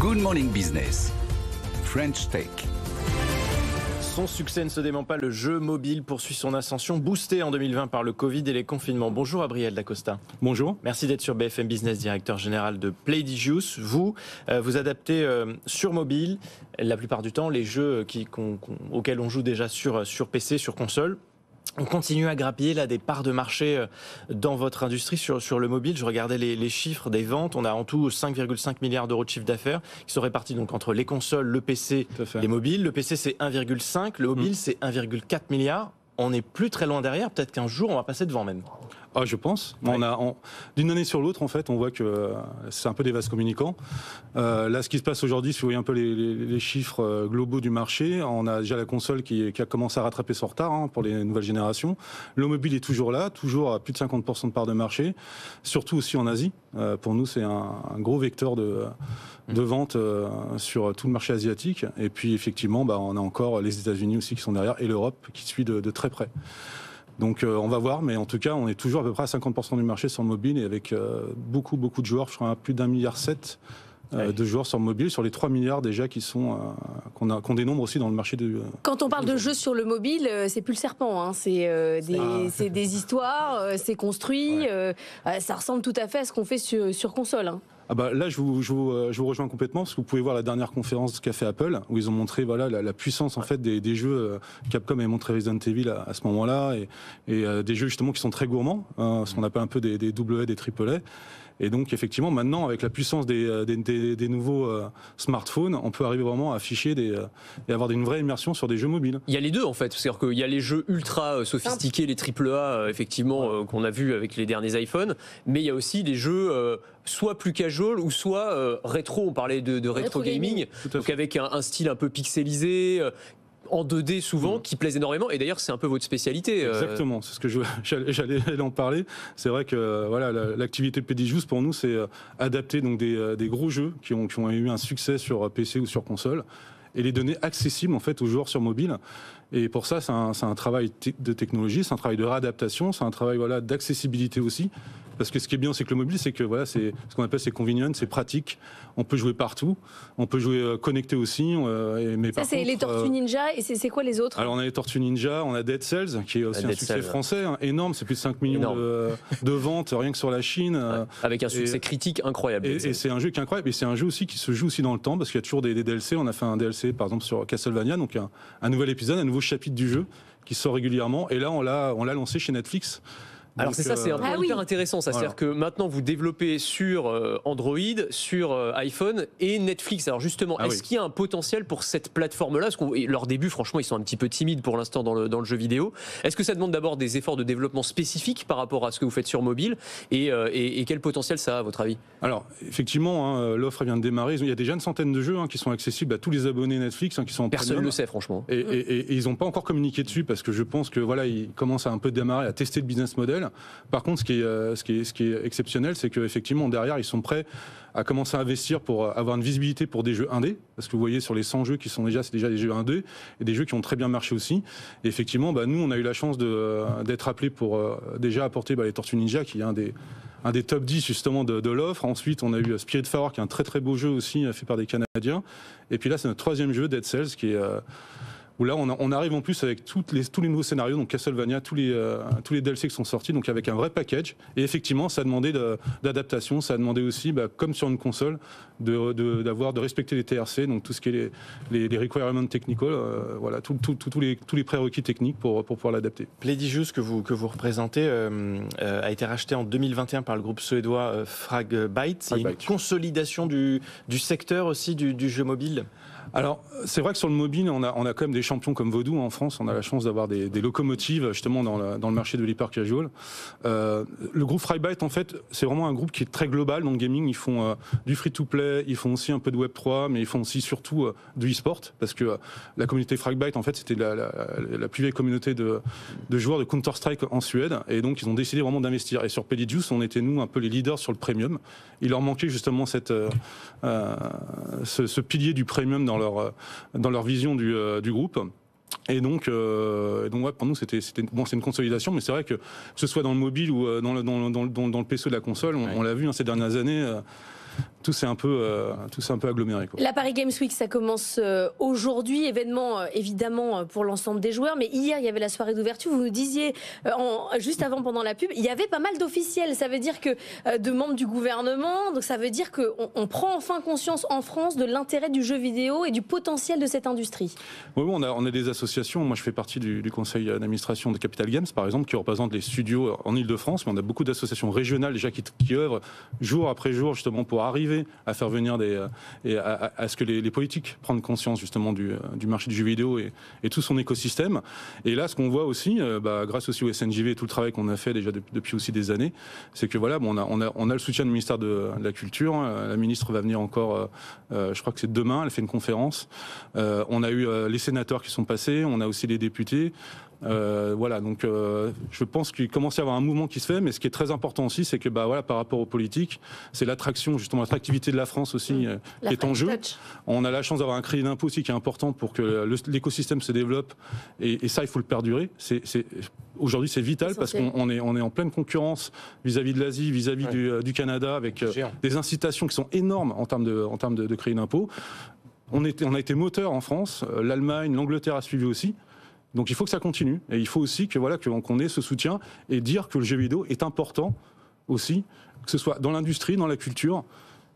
Good Morning Business, French Tech. Son succès ne se dément pas, le jeu mobile poursuit son ascension, boosté en 2020 par le Covid et les confinements. Bonjour Abriel Dacosta. Bonjour. Merci d'être sur BFM Business, directeur général de Playdigious. Vous adaptez sur mobile, la plupart du temps, les jeux auxquels on joue déjà sur PC, sur console. On continue à grappiller là des parts de marché dans votre industrie sur le mobile. Je regardais les chiffres des ventes. On a en tout 5,5 milliards d'euros de chiffre d'affaires qui sont répartis donc entre les consoles, le PC, les mobiles. Le PC c'est 1,5, le mobile c'est 1,4 milliard. On n'est plus très loin derrière. Peut-être qu'un jour on va passer devant même. Ah, je pense. Ouais. D'une année sur l'autre, en fait, on voit que c'est un peu des vases communicants. Là, ce qui se passe aujourd'hui, si vous voyez un peu les chiffres globaux du marché, on a déjà la console qui a commencé à rattraper son retard pour les nouvelles générations. Le mobile est toujours là, toujours à plus de 50% de part de marché, surtout aussi en Asie. Pour nous, c'est un gros vecteur de vente sur tout le marché asiatique. Et puis, effectivement, on a encore les États-Unis aussi qui sont derrière et l'Europe qui suit de très près. Donc on va voir, mais en tout cas on est toujours à peu près à 50% du marché sur le mobile et avec beaucoup de joueurs, je crois à plus d'1,7 milliard de joueurs sur le mobile, sur les 3 milliards déjà qui sont qu'on dénombre aussi dans le marché de... Quand on parle de jeux sur le mobile, c'est plus le serpent, c'est des histoires, c'est construit, ça ressemble tout à fait à ce qu'on fait sur console. Là, je vous rejoins complètement parce que vous pouvez voir la dernière conférence qu'a fait Apple où ils ont montré la puissance en fait des jeux. Capcom avait montré Resident Evil à ce moment-là et des jeux justement qui sont très gourmands, ce qu'on appelle un peu des AA, des AAA. Et donc effectivement maintenant avec la puissance des nouveaux smartphones, on peut arriver vraiment à afficher et avoir une vraie immersion sur des jeux mobiles. Il y a les deux en fait, c'est-à-dire qu'il y a les jeux ultra sophistiqués, les AAA effectivement qu'on a vu avec les derniers iPhones, mais il y a aussi des jeux soit plus casual ou soit rétro. On parlait de rétro gaming, donc avec un style un peu pixelisé. En 2D souvent, qui plaisent énormément, et d'ailleurs c'est un peu votre spécialité. Exactement, c'est ce que j'allais en parler. C'est vrai que l'activité de Playdigious pour nous c'est adapter donc des gros jeux qui ont eu un succès sur PC ou sur console et les donner accessibles en fait aux joueurs sur mobile. Et pour ça, c'est un travail de technologie, c'est un travail de réadaptation, c'est un travail d'accessibilité aussi. Parce que ce qui est bien, c'est que le mobile, c'est que c'est ce qu'on appelle c'est convenient, c'est pratique. On peut jouer partout, on peut jouer connecté aussi. Mais ça, c'est les Tortues Ninja, et c'est quoi les autres? Alors on a les Tortues Ninja, on a Dead Cells, qui est aussi un succès français énorme, c'est plus de 5 millions de ventes rien que sur la Chine. Avec un succès critique incroyable. Et c'est un jeu qui est incroyable, et c'est un jeu aussi qui se joue aussi dans le temps, parce qu'il y a toujours des DLC. On a fait un DLC par exemple sur Castlevania, donc un nouvel épisode, un nouveau chapitre du jeu qui sort régulièrement, et là on l'a lancé chez Netflix. Alors c'est ça, c'est un point hyper intéressant, ça. C'est-à-dire que maintenant vous développez sur Android, sur iPhone et Netflix. Alors justement, est-ce qu'il y a un potentiel pour cette plateforme-là? Parce que leur début, franchement, ils sont un petit peu timides pour l'instant dans le jeu vidéo. Est-ce que ça demande d'abord des efforts de développement spécifiques par rapport à ce que vous faites sur mobile et quel potentiel ça a à votre avis? Alors effectivement, l'offre vient de démarrer. Il y a déjà une centaine de jeux qui sont accessibles à tous les abonnés Netflix qui sont en Personne ne le sait franchement. Et ils n'ont pas encore communiqué dessus parce que je pense que ils commencent à un peu démarrer, à tester le business model. Par contre, ce qui est exceptionnel, c'est qu'effectivement, derrière, ils sont prêts à commencer à investir pour avoir une visibilité pour des jeux indés. Parce que vous voyez, sur les 100 jeux qui sont c'est déjà des jeux indés et des jeux qui ont très bien marché aussi. Et effectivement, nous, on a eu la chance d'être appelés pour déjà apporter les Tortues Ninja, qui est un des top 10 justement de l'offre. Ensuite, on a eu Spiritfarer, qui est un très très beau jeu aussi, fait par des Canadiens. Et puis là, c'est notre troisième jeu, Dead Cells, qui est... où là on arrive en plus avec tous les nouveaux scénarios, donc Castlevania, tous les DLC qui sont sortis, donc avec un vrai package. Et effectivement, ça a demandé d'adaptation, ça a demandé aussi, comme sur une console, de respecter les TRC, donc tout ce qui est les requirements technical, tous les prérequis techniques pour pouvoir l'adapter. Playdigious que vous représentez a été racheté en 2021 par le groupe suédois Fragbite. C'est une consolidation du secteur aussi du jeu mobile. Alors, c'est vrai que sur le mobile, on a quand même des champions comme Vodou en France. On a la chance d'avoir des locomotives justement dans le marché de l'hyper casual. Le groupe Fragbite, en fait, c'est vraiment un groupe qui est très global dans le gaming. Ils font du free-to-play, ils font aussi un peu de Web3, mais ils font aussi surtout du e-sport, parce que la communauté Fragbite, en fait, c'était la plus vieille communauté de joueurs de Counter-Strike en Suède, et donc ils ont décidé vraiment d'investir. Et sur Playdigious, on était nous un peu les leaders sur le premium. Il leur manquait justement ce pilier du premium dans leur vision du groupe. Et donc pour nous, c'est une consolidation, mais c'est vrai que ce soit dans le mobile ou dans le PC de la console, on l'a vu ces dernières années. tout s'est un peu aggloméré, quoi. La Paris Games Week, ça commence aujourd'hui, événement évidemment pour l'ensemble des joueurs, mais hier il y avait la soirée d'ouverture, vous nous disiez juste avant pendant la pub, il y avait pas mal d'officiels, ça veut dire que de membres du gouvernement, donc ça veut dire qu'on prend enfin conscience en France de l'intérêt du jeu vidéo et du potentiel de cette industrie. Oui, on a des associations, moi je fais partie du conseil d'administration de Capital Games par exemple, qui représente les studios en Ile-de-France, mais on a beaucoup d'associations régionales déjà qui œuvrent jour après jour justement pour arriver à faire venir à ce que les politiques prennent conscience justement du marché du jeu vidéo et tout son écosystème. Et là, ce qu'on voit aussi, grâce aussi au SNJV et tout le travail qu'on a fait déjà depuis aussi des années, c'est que voilà, on a le soutien du ministère de la Culture. La ministre va venir encore, je crois que c'est demain, elle fait une conférence. On a eu les sénateurs qui sont passés, on a aussi les députés. Voilà, donc je pense qu'il commence à y avoir un mouvement qui se fait, mais ce qui est très important aussi, c'est que voilà, par rapport aux politiques, c'est l'attraction, justement l'attractivité de la France aussi qui est en jeu. On a la chance d'avoir un crédit d'impôt aussi qui est important pour que l'écosystème se développe, et ça il faut le perdurer. Aujourd'hui c'est vital parce qu'on est en pleine concurrence vis-à-vis de l'Asie, vis-à-vis du Canada, avec des incitations qui sont énormes en termes de crédit d'impôt. On a été moteur en France, l'Allemagne, l'Angleterre a suivi aussi. Donc il faut que ça continue, et il faut aussi qu'on ait ce soutien et dire que le jeu vidéo est important aussi, que ce soit dans l'industrie, dans la culture.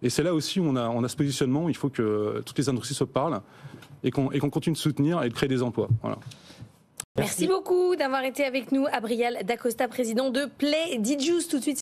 Et c'est là aussi où on a ce positionnement, il faut que toutes les industries se parlent et qu'on continue de soutenir et de créer des emplois. Voilà. Merci beaucoup d'avoir été avec nous, Abrial Dacosta, président de Play DJus. Tout de suite.